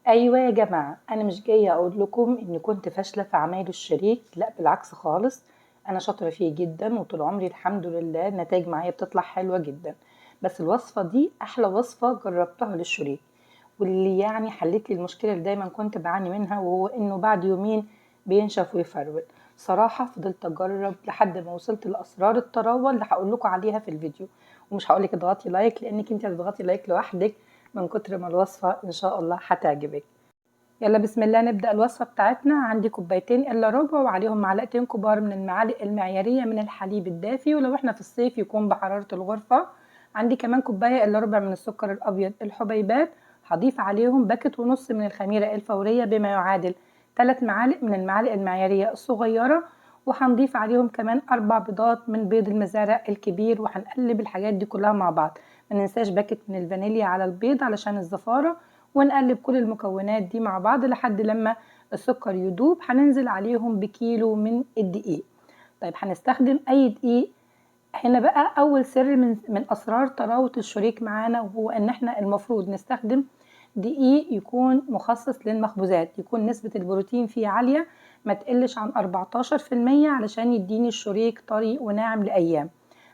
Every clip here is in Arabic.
ايوه يا جماعه، انا مش جايه اقول لكم اني كنت فاشله في عمايل الشريك، لا بالعكس خالص. انا شاطره فيه جدا وطول عمري الحمد لله النتائج معايا بتطلع حلوه جدا. بس الوصفه دي احلى وصفه جربتها للشريك، واللي يعني حلت لي المشكله اللي دايما كنت بعاني منها، وهو انه بعد يومين بينشف ويفرول. صراحه فضلت اجرب لحد ما وصلت لاسرار الطراوه اللي هقول لكم عليها في الفيديو. ومش هقول لك اضغطي لايك لانك انت هتضغطي لايك لوحدك من كتر ما الوصفه ان شاء الله هتعجبك. يلا بسم الله نبدأ الوصفة بتاعتنا. عندي كوبايتين الا ربع وعليهم معلقتين كبار من المعالق المعيارية من الحليب الدافي، ولو احنا في الصيف يكون بحرارة الغرفة. عندي كمان كوباية الا ربع من السكر الابيض الحبيبات. هضيف عليهم باكت ونص من الخميرة الفورية بما يعادل 3 معالق من المعالق المعيارية الصغيرة. وهنضيف عليهم كمان 4 بيضات من بيض المزارع الكبير، وهنقلب الحاجات دي كلها مع بعض. ما ننساش باكت من الفانيليا على البيض علشان الزفارة. ونقلب كل المكونات دي مع بعض لحد لما السكر يدوب. هننزل عليهم بكيلو من الدقيق. طيب هنستخدم اي دقيق؟ هنا بقى اول سر من اسرار طراوة الشريك معانا، وهو ان احنا المفروض نستخدم دقيق يكون مخصص للمخبوزات، يكون نسبة البروتين فيه عالية، ما تقلش عن 14% علشان يديني الشريك طري وناعم لأيام.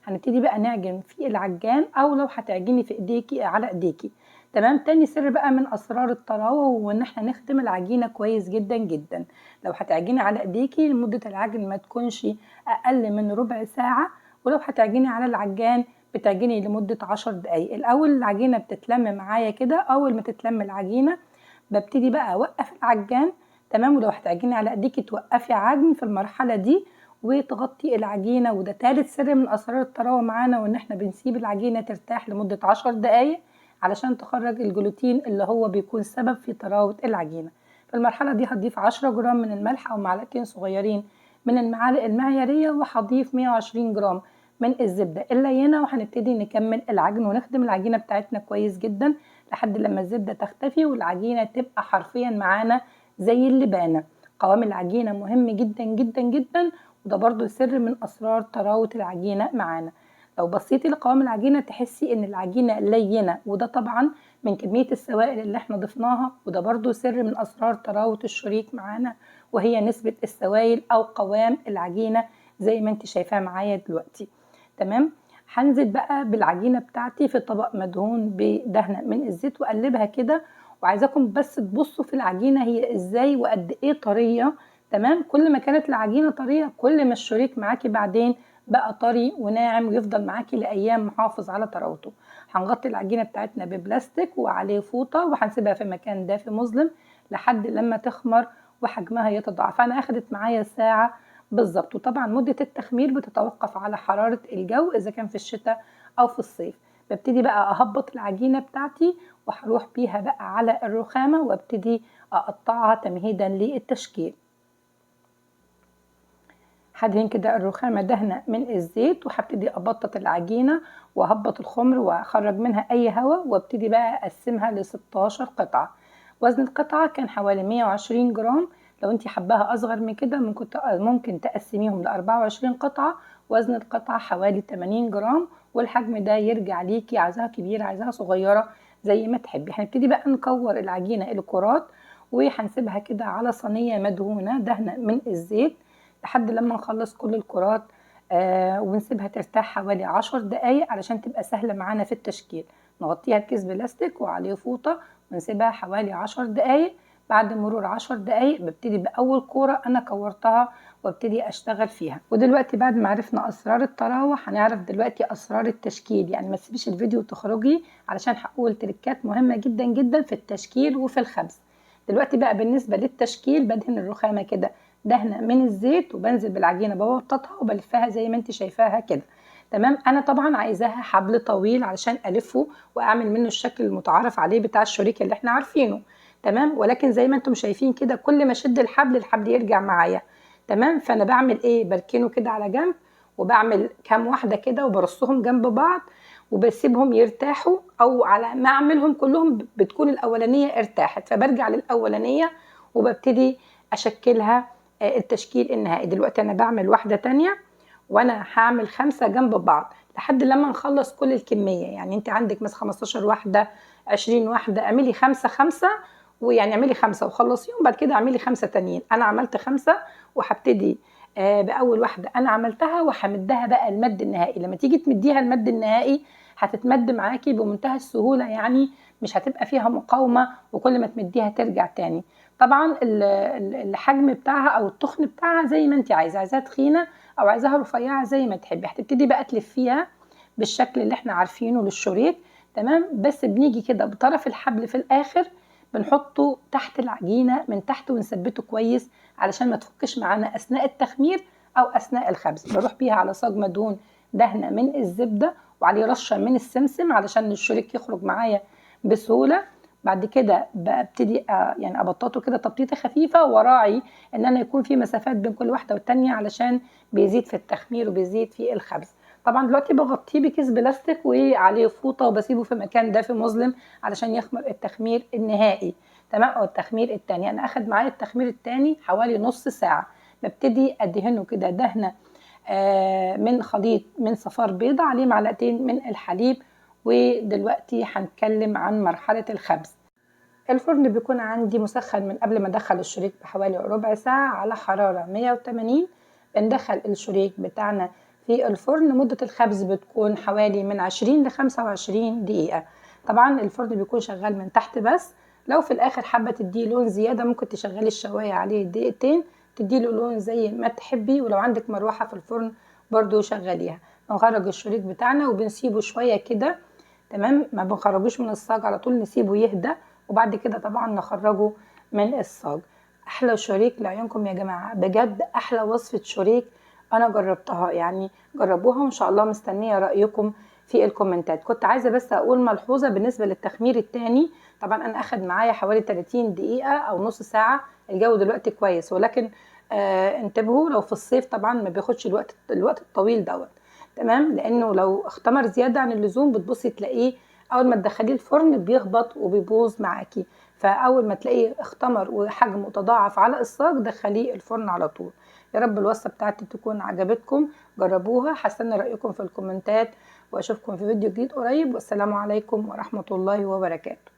هنبتدي بقى نعجن في العجان، او لو هتعجني في ايديكي على ايديكي. تمام. تاني سر بقى من اسرار الطراوه هو ان احنا نخدم العجينه كويس جدا جدا. لو هتعجني على ايديكي لمده العجن ما تكونش اقل من ربع ساعه، ولو هتعجني على العجان بتعجني لمده 10 دقايق. الاول العجينه بتتلم معايا كده، اول ما تتلم العجينه ببتدي بقى اوقف العجان. تمام. ولو هتعجني على ايديكي توقفي عجن في المرحله دي وتغطي العجينه. وده ثالث سر من اسرار الطراوه معانا، وان احنا بنسيب العجينه ترتاح لمده 10 دقايق علشان تخرج الجلوتين اللي هو بيكون سبب في طراوه العجينه. في المرحله دي هضيف 10 جرام من الملح او معلقتين صغيرين من المعالق المعياريه، وهضيف 120 جرام من الزبده اللينه. وهنبتدي نكمل العجن ونخدم العجينه بتاعتنا كويس جدا لحد لما الزبده تختفي والعجينه تبقى حرفيا معانا زي اللبانه. قوام العجينه مهم جدا جدا جدا، وده برضو سر من اسرار طراوه العجينه معانا. لو بصيتي لقوام العجينه تحسي ان العجينه لينه، وده طبعا من كميه السوائل اللي احنا ضفناها. وده برضو سر من اسرار طراوه الشريك معانا، وهي نسبه السوائل او قوام العجينه زي ما انت شايفاه معايا دلوقتي. تمام. هنزل بقى بالعجينه بتاعتي في طبق مدهون بدهنه من الزيت واقلبها كده. وعايزاكم بس تبصوا في العجينه هي ازاي وقد ايه طريه. تمام. كل ما كانت العجينه طريه كل ما الشريك معاكي بعدين بقى طري وناعم ويفضل معاكي لايام محافظ على طراوته. هنغطي العجينه بتاعتنا ببلاستيك وعليه فوطه، وهنسيبها في مكان دافي مظلم لحد لما تخمر وحجمها يتضاعف. انا اخدت معايا ساعه بالظبط. وطبعا مده التخمير بتتوقف على حراره الجو اذا كان في الشتاء او في الصيف. ببتدي بقى اهبط العجينه بتاعتي وهروح بيها بقى على الرخامه وابتدي اقطعها تمهيدا للتشكيل. هدهن كده الرخامة دهنة من الزيت، وهبتدي أبطط العجينة وأهبط الخمر وأخرج منها أي هواء، وابتدي بقى أقسمها ل 16 قطعة. وزن القطعة كان حوالي 120 جرام. لو انت حباها أصغر من كده ممكن تقسميهم ل 24 قطعة. وزن القطعة حوالي 80 جرام، والحجم ده يرجع ليكي، عايزاها كبيرة عايزاها صغيرة زي ما تحبي. هنبتدي بقى نكور العجينة إلى كرات، وهنسيبها كده على صينية مدهونة دهنة من الزيت لحد لما نخلص كل الكرات. ونسيبها ترتاح حوالي 10 دقايق علشان تبقى سهلة معانا في التشكيل. نغطيها بكيس بلاستيك وعليه فوطة ونسيبها حوالي 10 دقايق. بعد مرور 10 دقايق ببتدي بأول كورة أنا كورتها وابتدي أشتغل فيها. ودلوقتي بعد ما عرفنا أسرار الطراوة هنعرف دلوقتي أسرار التشكيل. يعني ما تسيبيش الفيديو وتخرجي علشان هقول تريكات مهمة جدا جدا في التشكيل وفي الخبز. دلوقتي بقى بالنسبة للتشكيل بدهن الرخامة كده دهنه من الزيت، وبنزل بالعجينه ببططها وبلفها زي ما انت شايفاها كده. تمام. انا طبعا عايزاها حبل طويل علشان الفه واعمل منه الشكل المتعارف عليه بتاع الشريك اللي احنا عارفينه. تمام. ولكن زي ما انتم شايفين كده كل ما اشد الحبل يرجع معايا. تمام. فانا بعمل ايه؟ بركنه كده على جنب، وبعمل كام واحده كده وبرصهم جنب بعض وبسيبهم يرتاحوا، او على ما اعملهم كلهم بتكون الاولانيه ارتاحت فبرجع للاولانيه وببتدي اشكلها التشكيل النهائي. دلوقتي انا بعمل واحدة تانية وانا هعمل 5 جنب بعض لحد لما نخلص كل الكمية. يعني انت عندك مثلا 15 واحدة 20 واحدة، اعملي 5 5 ويعني اعملي 5 وخلصيهم، بعد كده اعملي 5 تانيين. انا عملت 5 وهبتدي باول واحده انا عملتها وهمدها بقى المد النهائي. لما تيجي تمديها المد النهائي هتتمد معاكي بمنتهى السهوله، يعني مش هتبقى فيها مقاومه، وكل ما تمديها ترجع تاني. طبعا الحجم بتاعها او التخن بتاعها زي ما انت عايزاها تخينه او عايزاها رفيعه زي ما تحبي. هتبتدي بقى تلفيها بالشكل اللي احنا عارفينه للشريط، تمام. بس بنيجي كده بطرف الحبل في الاخر بنحطه تحت العجينه من تحت ونثبته كويس علشان ما تفكش معانا اثناء التخمير او اثناء الخبز. بروح بيها على صاج مدهون دهنه من الزبده وعليه رشه من السمسم علشان الشريك يخرج معايا بسهوله. بعد كده ببتدي يعني ابططه كده تبطيطه خفيفه، وراعي ان انا يكون في مسافات بين كل واحده والتانيه علشان بيزيد في التخمير وبيزيد في الخبز. طبعا دلوقتي بغطيه بكيس بلاستيك وعليه فوطه وبسيبه في مكان دافي مظلم علشان يخمر التخمير النهائي، تمام، او التخمير التاني. انا اخد معايا التخمير التاني حوالي نص ساعه. ببتدي ادهنه كده دهنه من خليط من صفار بيضة عليه معلقتين من الحليب. ودلوقتي هنتكلم عن مرحله الخبز. الفرن بيكون عندي مسخن من قبل ما ادخل الشريك بحوالي ربع ساعة على حرارة 180. بندخل الشريك بتاعنا في الفرن. مدة الخبز بتكون حوالي من 20 ل 25 دقيقة. طبعا الفرن بيكون شغال من تحت بس. لو في الاخر حابة تديه لون زيادة ممكن تشغلي الشواية عليه دقيقتين تديله لون زي ما تحبي. ولو عندك مروحة في الفرن برضو شغليها. بنخرج الشريك بتاعنا وبنسيبه شوية كده، تمام، ما بنخرجوش من الصاج على طول، نسيبه يهدى وبعد كده طبعا نخرجه من الصاج. احلى شريك لعيونكم يا جماعه، بجد احلى وصفه شريك انا جربتها، يعني جربوها وان شاء الله مستنيه رايكم في الكومنتات. كنت عايزه بس اقول ملحوظه بالنسبه للتخمير التاني. طبعا انا اخد معايا حوالي 30 دقيقه او نص ساعه. الجو دلوقتي كويس ولكن انتبهوا لو في الصيف طبعا ما بياخدش الوقت الطويل دوت، تمام، لانه لو اختمر زياده عن اللزوم بتبصي تلاقيه اول ما تدخليه الفرن بيهبط وبيبوظ معاكي. فاول ما تلاقيه اختمر وحجمه تضاعف على الصاج دخليه الفرن على طول. يا رب الوصفه بتاعتي تكون عجبتكم، جربوها، هستنى رايكم في الكومنتات واشوفكم في فيديو جديد قريب. والسلام عليكم ورحمه الله وبركاته.